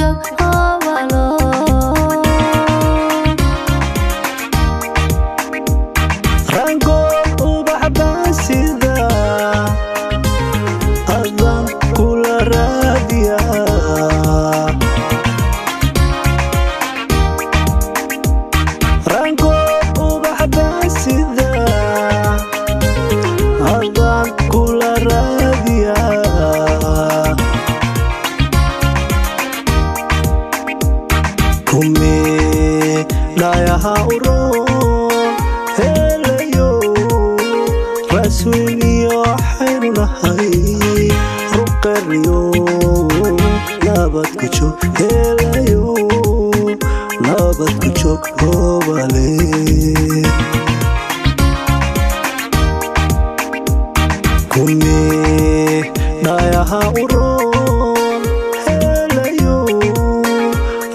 joog hobalo rango ubaxbaasida adan kula raadiya rango ubaxbaasida adan kula raadiya kumi dhayaha uroon helayo raswiniyo xayrunahay ruqariyo nabad ku joog helayo nabad ku joog hobale kumi dhayaha uroon helayo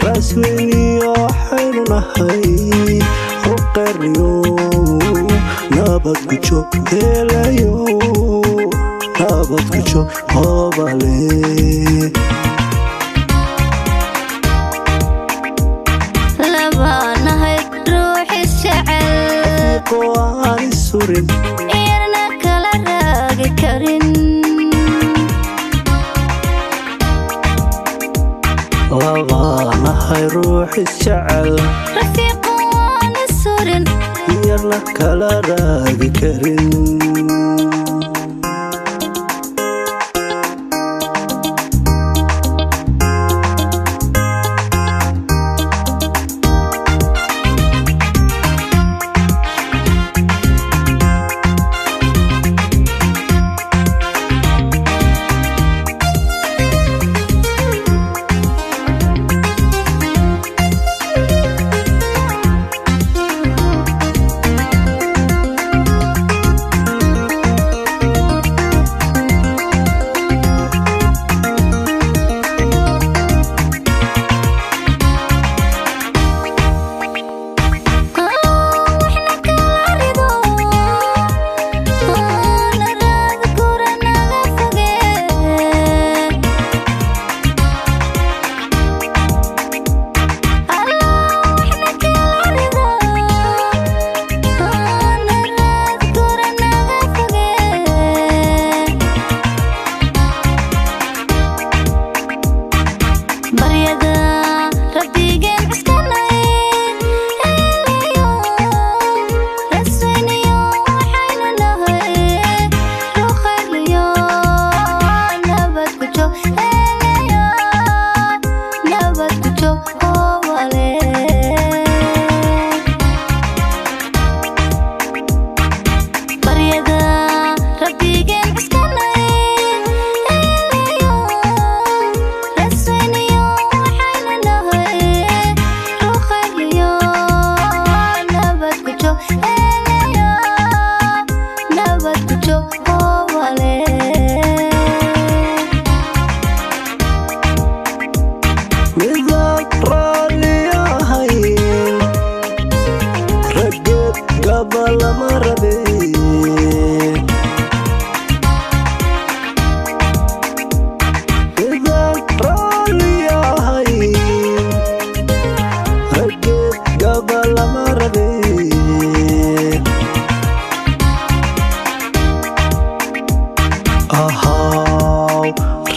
raswiniyo xayrunahay ruqariyo nabad ku joog helayo nabad ku joog hobale labanahay ruuxi jecel qo'aan surin iyana kala raagi karin labanahay ruuxi jecel rafiiqo aan surin yarna kala raagi karin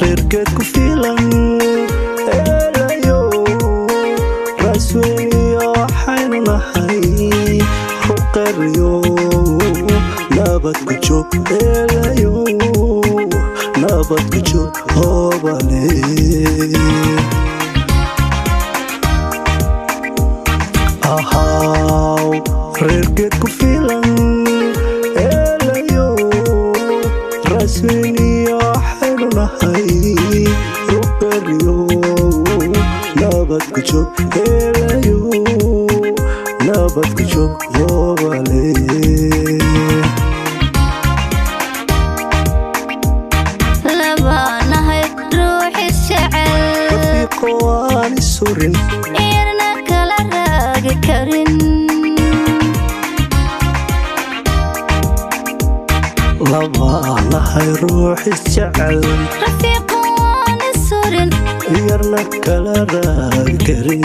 reerkeed ku filan helayo raswiniyo xayrunahay ruqariyo nabad ku joog helayo nabad ku joog hobale ahaw reerkeed ku filan helayo raswiniyo xayrunahay ruqariyo nabad ku joog helayo nabad ku joog hobale labanahay ruuxi jecel rafiiqo aan surin iyana kala raagi karin labanahay ruuxi jecel rafiiqo aan surin yarna kala raagi karin